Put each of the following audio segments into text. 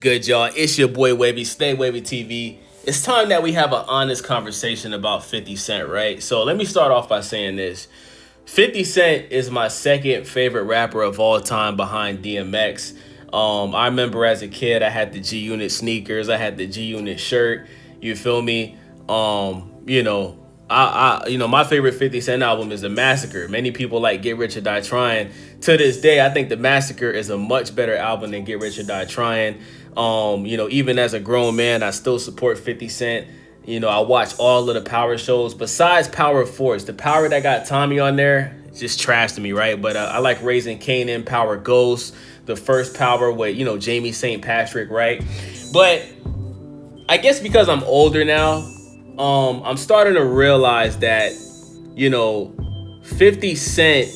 Good, y'all. It's your boy Wavy, Stay Wavy TV. It's time that we have an honest conversation about 50 Cent, right? So let me start off by saying this. 50 Cent is my second favorite rapper of all time behind DMX. I remember as a kid, I had the G Unit sneakers, I had the G Unit shirt. You feel me? My favorite 50 Cent album is The Massacre. Many people like Get Rich or Die Trying. To this day, I think The Massacre is a much better album than Get Rich or Die Trying. Even as a grown man, I still support 50 Cent. I watch all of the Power shows besides Power of Force. The Power that got Tommy on there, just trash to me, right? But I like Raising Kanan, Power Ghost, the first Power with, Jamie St. Patrick, right? But I guess because I'm older now, I'm starting to realize that, 50 Cent,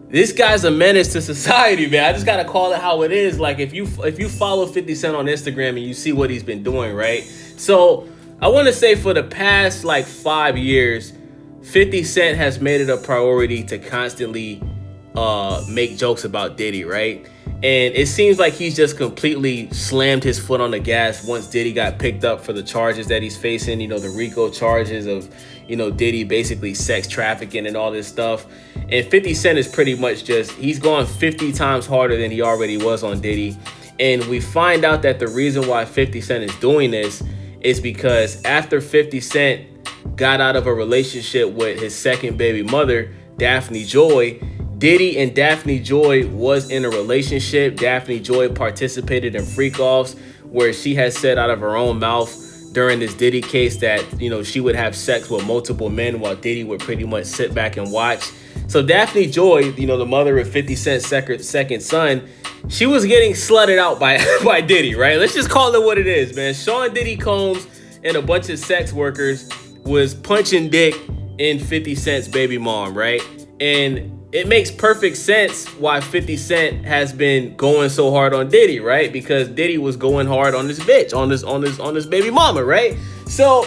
this guy's a menace to society, man. I just gotta call it how it is. Like if you follow 50 Cent on Instagram and you see what he's been doing, right? So I want to say for the past 5 years, 50 Cent has made it a priority to constantly make jokes about Diddy, right? And it seems like he's just completely slammed his foot on the gas once Diddy got picked up for the charges that he's facing, the RICO charges of, Diddy basically sex trafficking and all this stuff. And 50 Cent is pretty much he's gone 50 times harder than he already was on Diddy. And we find out that the reason why 50 Cent is doing this is because after 50 Cent got out of a relationship with his second baby mother, Daphne Joy, Diddy and Daphne Joy was in a relationship. Daphne Joy participated in freak-offs where she has said out of her own mouth during this Diddy case that, she would have sex with multiple men while Diddy would pretty much sit back and watch. So Daphne Joy, the mother of 50 Cent's second son, she was getting slutted out by by Diddy, right? Let's just call it what it is, man. Sean Diddy Combs and a bunch of sex workers was punching dick in 50 Cent's baby mom, right? And it makes perfect sense why 50 Cent has been going so hard on Diddy, right? Because Diddy was going hard on this bitch, on this baby mama, right? So,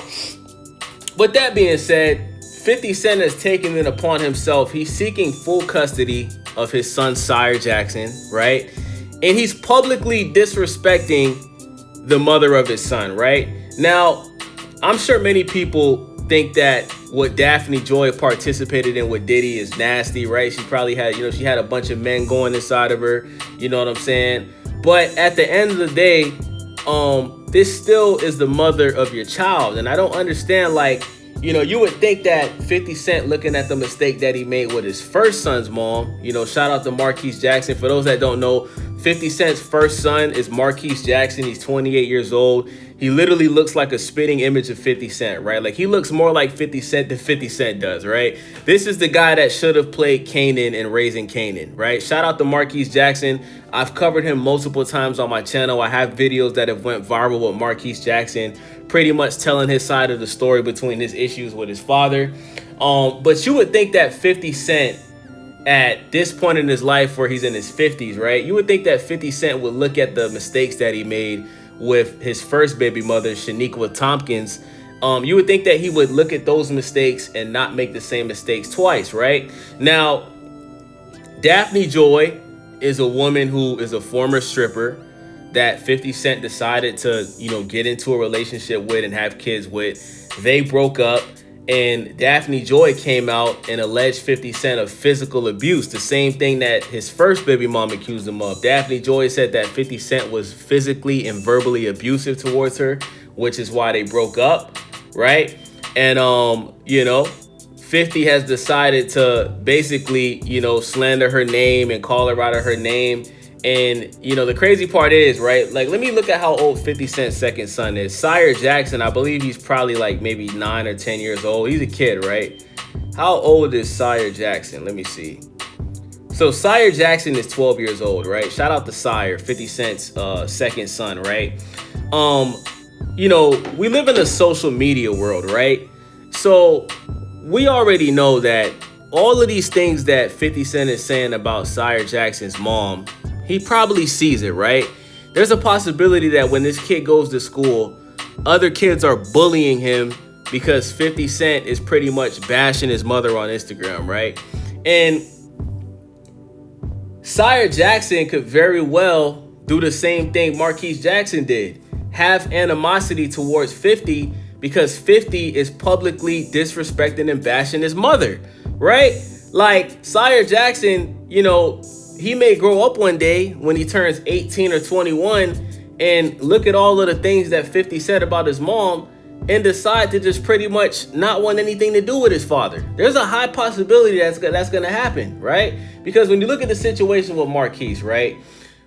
with that being said, 50 Cent has taken it upon himself. He's seeking full custody of his son, Sire Jackson, right? And he's publicly disrespecting the mother of his son, right? Now, I'm sure many people think that what Daphne Joy participated in with Diddy is nasty, right? She probably had, she had a bunch of men going inside of her, you know what I'm saying? But at the end of the day, this still is the mother of your child. And I don't understand, you would think that 50 Cent, looking at the mistake that he made with his first son's mom, shout out to Marquise Jackson. For those that don't know, 50 Cent's first son is Marquise Jackson. He's 28 years old. He literally looks like a spitting image of 50 Cent, right? Like, he looks more like 50 Cent than 50 Cent does, right? This is the guy that should have played Kanan in Raising Kanan, right? Shout out to Marquise Jackson. I've covered him multiple times on my channel. I have videos that have went viral with Marquise Jackson, pretty much telling his side of the story between his issues with his father. But you would think that 50 Cent, at this point in his life where he's in his 50s, right? You would think that 50 Cent would look at the mistakes that he made with his first baby mother, Shaniqua Tompkins. You would think that he would look at those mistakes and not make the same mistakes twice, right? Now, Daphne Joy is a woman who is a former stripper that 50 Cent decided to, get into a relationship with and have kids with. They broke up, and Daphne Joy came out and alleged 50 Cent of physical abuse, the same thing that his first baby mom accused him of. Daphne Joy said that 50 Cent was physically and verbally abusive towards her, which is why they broke up, right? And, 50 has decided to basically, slander her name and call her out of her name. And, the crazy part is, right, let me look at how old 50 Cent's second son is. Sire Jackson, I believe he's probably maybe 9 or 10 years old. He's a kid, right? How old is Sire Jackson? Let me see. So Sire Jackson is 12 years old, right? Shout out to Sire, 50 Cent's second son, right? We live in a social media world, right? So we already know that all of these things that 50 Cent is saying about Sire Jackson's mom, he probably sees it, right? There's a possibility that when this kid goes to school, other kids are bullying him because 50 Cent is pretty much bashing his mother on Instagram, right? And Sire Jackson could very well do the same thing Marquise Jackson did. Have animosity towards 50 because 50 is publicly disrespecting and bashing his mother, right? Like Sire Jackson, you know, he may grow up one day when he turns 18 or 21 and look at all of the things that 50 said about his mom and decide to just pretty much not want anything to do with his father. There's a high possibility that's going to happen, right? Because when you look at the situation with Marquise, right?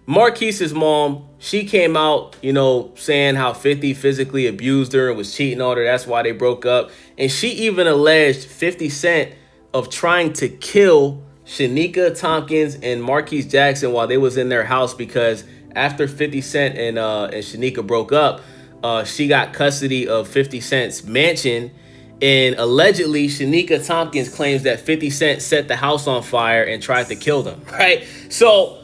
Marquise's mom, she came out, you know, saying how 50 physically abused her and was cheating on her. That's why they broke up. And she even alleged 50 Cent of trying to kill Shanika Tompkins and Marquise Jackson while they was in their house, because after 50 Cent and Shanika broke up, she got custody of 50 Cent's mansion. And allegedly, Shanika Tompkins claims that 50 Cent set the house on fire and tried to kill them, right? So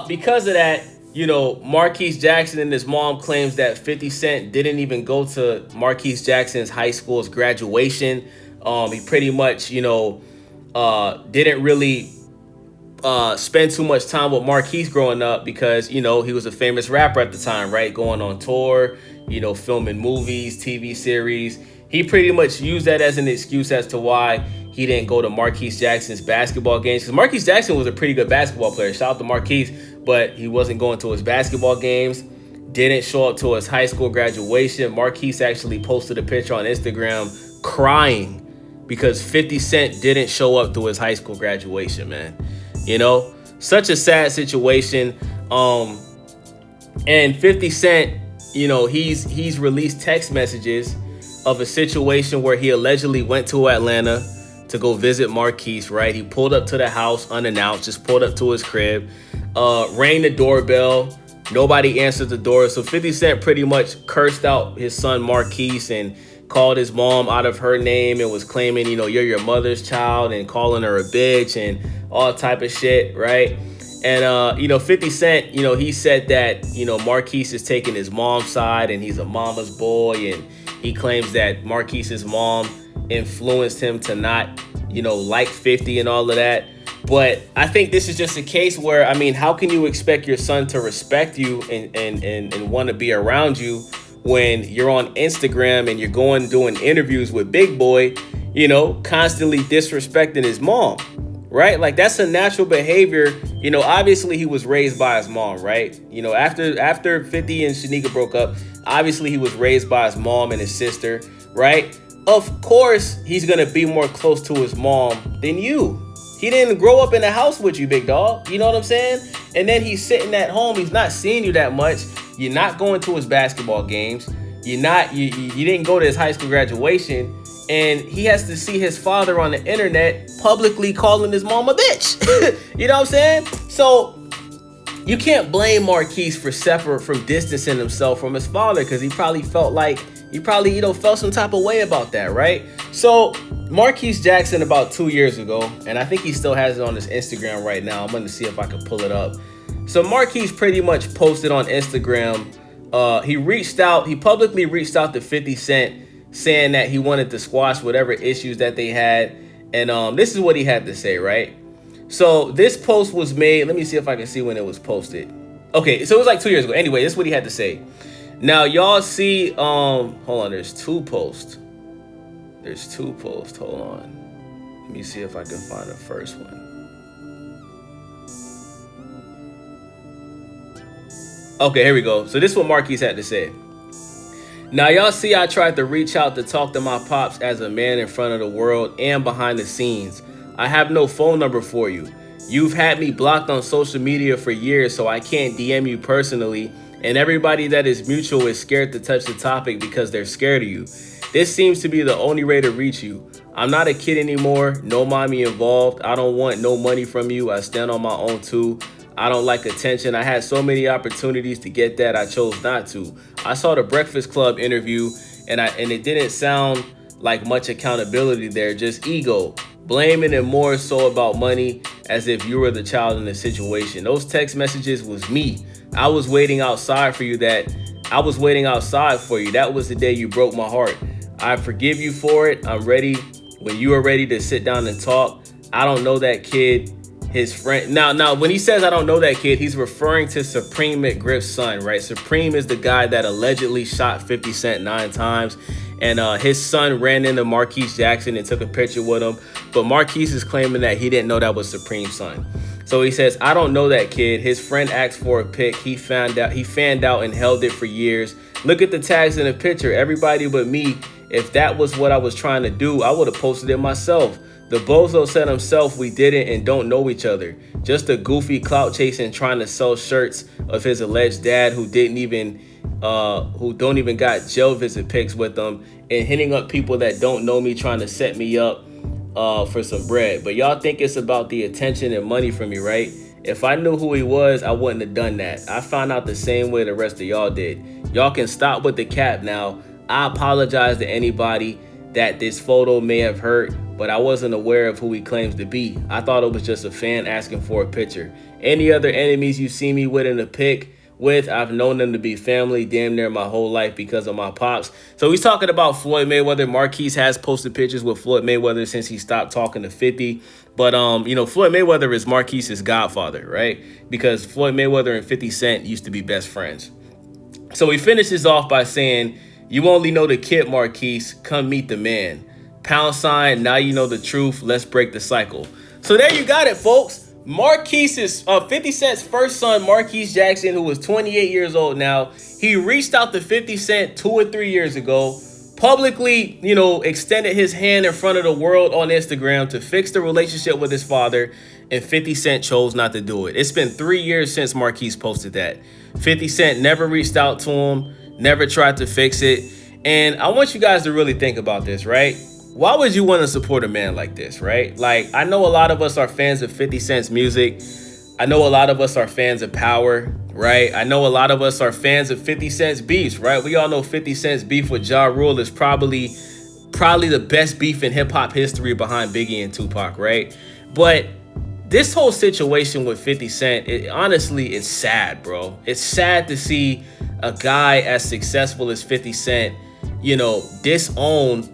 because of that, you know, Marquise Jackson and his mom claims that 50 Cent didn't even go to Marquise Jackson's high school's graduation. He pretty much, you know, didn't really spend too much time with Marquise growing up because, you know, he was a famous rapper at the time, right? Going on tour, you know, filming movies, TV series. He pretty much used that as an excuse as to why he didn't go to Marquise Jackson's basketball games. Because Marquise Jackson was a pretty good basketball player. Shout out to Marquise, but he wasn't going to his basketball games. Didn't show up to his high school graduation. Marquise actually posted a picture on Instagram crying because 50 Cent didn't show up to his high school graduation, man. You know, such a sad situation. And 50 Cent, you know, he's released text messages of a situation where he allegedly went to Atlanta to go visit Marquise, right? He pulled up to the house unannounced, just pulled up to his crib, rang the doorbell. Nobody answered the door. So 50 Cent pretty much cursed out his son Marquise and called his mom out of her name and was claiming, you know, you're your mother's child and calling her a bitch and all type of shit, right? And, you know, 50 Cent, you know, he said that, you know, Marquise is taking his mom's side and he's a mama's boy. And he claims that Marquise's mom influenced him to not, you know, like 50 and all of that. But I think this is just a case where, I mean, how can you expect your son to respect you and want to be around you when you're on Instagram and you're going doing interviews with Big Boy, you know, constantly disrespecting his mom, right? Like, that's a natural behavior. You know, obviously he was raised by his mom, right? You know, after 50 and Shanika broke up, obviously he was raised by his mom and his sister, right? Of course, he's going to be more close to his mom than you. He didn't grow up in the house with you, big dog. You know what I'm saying? And then he's sitting at home. He's not seeing you that much. You're not going to his basketball games. You didn't go to his high school graduation. And he has to see his father on the internet publicly calling his mom a bitch. You know what I'm saying? So you can't blame Marquise from distancing himself from his father, because he probably felt some type of way about that, right? So Marquise Jackson, about 2 years ago, and I think he still has it on his Instagram right now. I'm going to see if I can pull it up. So Marquise pretty much posted on Instagram. He publicly reached out to 50 Cent, saying that he wanted to squash whatever issues that they had. And this is what he had to say, right? So this post was made. Let me see if I can see when it was posted. Okay, so it was like 2 years ago. Anyway, this is what he had to say. Now, y'all see, hold on, there's two posts. Hold on. Let me see if I can find the first one. Okay, here we go. So this is what Marquise had to say. Now, y'all see, I tried to reach out to talk to my pops as a man in front of the world and behind the scenes. I have no phone number for you. You've had me blocked on social media for years, so I can't DM you personally. And everybody that is mutual is scared to touch the topic because they're scared of you. This seems to be the only way to reach you. I'm not a kid anymore. No mommy involved. I don't want no money from you. I stand on my own too. I don't like attention. I had so many opportunities to get that. I chose not to. I saw the Breakfast Club interview and it didn't sound like much accountability there, just ego. Blaming and more so about money, as if you were the child in the situation. Those text messages was me. I was waiting outside for you. That was the day you broke my heart. I forgive you for it. I'm ready when you are ready to sit down and talk. I don't know that kid. his friend. Now, when he says I don't know that kid, he's referring to Supreme McGriff's son, right? Supreme is the guy that allegedly shot 50 Cent 9 times. And his son ran into Marquise Jackson and took a picture with him. But Marquise is claiming that he didn't know that was Supreme's son. So he says, I don't know that kid. His friend asked for a pic. He fanned out and held it for years. Look at the tags in the picture. Everybody but me. If that was what I was trying to do, I would have posted it myself. The bozo said himself we didn't and don't know each other. Just a goofy clout chasing trying to sell shirts of his alleged dad who don't even got jail visit pics with them and hitting up people that don't know me trying to set me up for some bread. But y'all think it's about the attention and money from me, right? If I knew who he was, I wouldn't have done that. I found out the same way the rest of y'all did. Y'all can stop with the cap now. I apologize to anybody that this photo may have hurt, but I wasn't aware of who he claims to be. I thought it was just a fan asking for a picture. Any other enemies you see me with in a pic with, I've known them to be family damn near my whole life because of my pops. So he's talking about Floyd Mayweather. Marquise has posted pictures with Floyd Mayweather since he stopped talking to 50. But, Floyd Mayweather is Marquise's godfather, right? Because Floyd Mayweather and 50 Cent used to be best friends. So he finishes off by saying, you only know the kid, Marquise. Come meet the man. #, now you know the truth. Let's break the cycle. So there you got it, folks. Marquise's 50 Cent's first son, Marquise Jackson, who was 28 years old now, he reached out to 50 Cent 2 or 3 years ago, publicly, extended his hand in front of the world on Instagram to fix the relationship with his father, and 50 Cent chose not to do it. It's been 3 years since Marquise posted that. 50 Cent never reached out to him, never tried to fix it, and I want you guys to really think about this, right? Why would you want to support a man like this, right? Like, I know a lot of us are fans of 50 Cent's music. I know a lot of us are fans of Power, right? I know a lot of us are fans of 50 Cent's beefs, right? We all know 50 Cent's beef with Ja Rule is probably the best beef in hip-hop history behind Biggie and Tupac, right? But this whole situation with 50 Cent, honestly, it's sad, bro. It's sad to see a guy as successful as 50 Cent, disown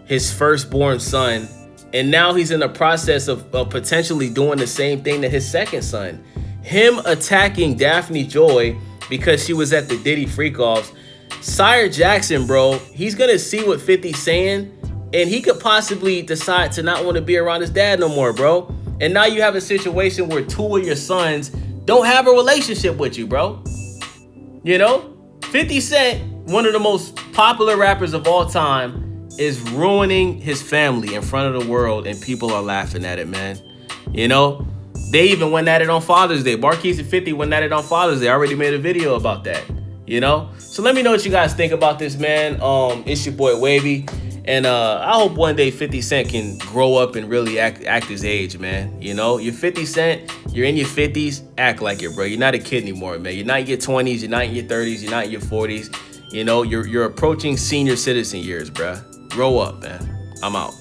his firstborn son, and now he's in the process of potentially doing the same thing to his second son. Him attacking Daphne Joy because she was at the Diddy freak-offs. Sire Jackson, bro, he's gonna see what 50's saying, and he could possibly decide to not want to be around his dad no more, bro. And now you have a situation where 2 of your sons don't have a relationship with you, bro. 50 Cent, one of the most popular rappers of all time, is ruining his family in front of the world, and people are laughing at it, man. They even went at it on Father's Day. Marquise and 50 went at it on Father's Day. I already made a video about that, So let me know what you guys think about this, man. It's your boy Wavy, and I hope one day 50 Cent can grow up and really act his age, man. You're 50 Cent, you're in your 50s, act like it, bro. You're not a kid anymore, man. You're not in your 20s, you're not in your 30s, you're not in your 40s. You're approaching senior citizen years, bruh. Grow up, man. I'm out.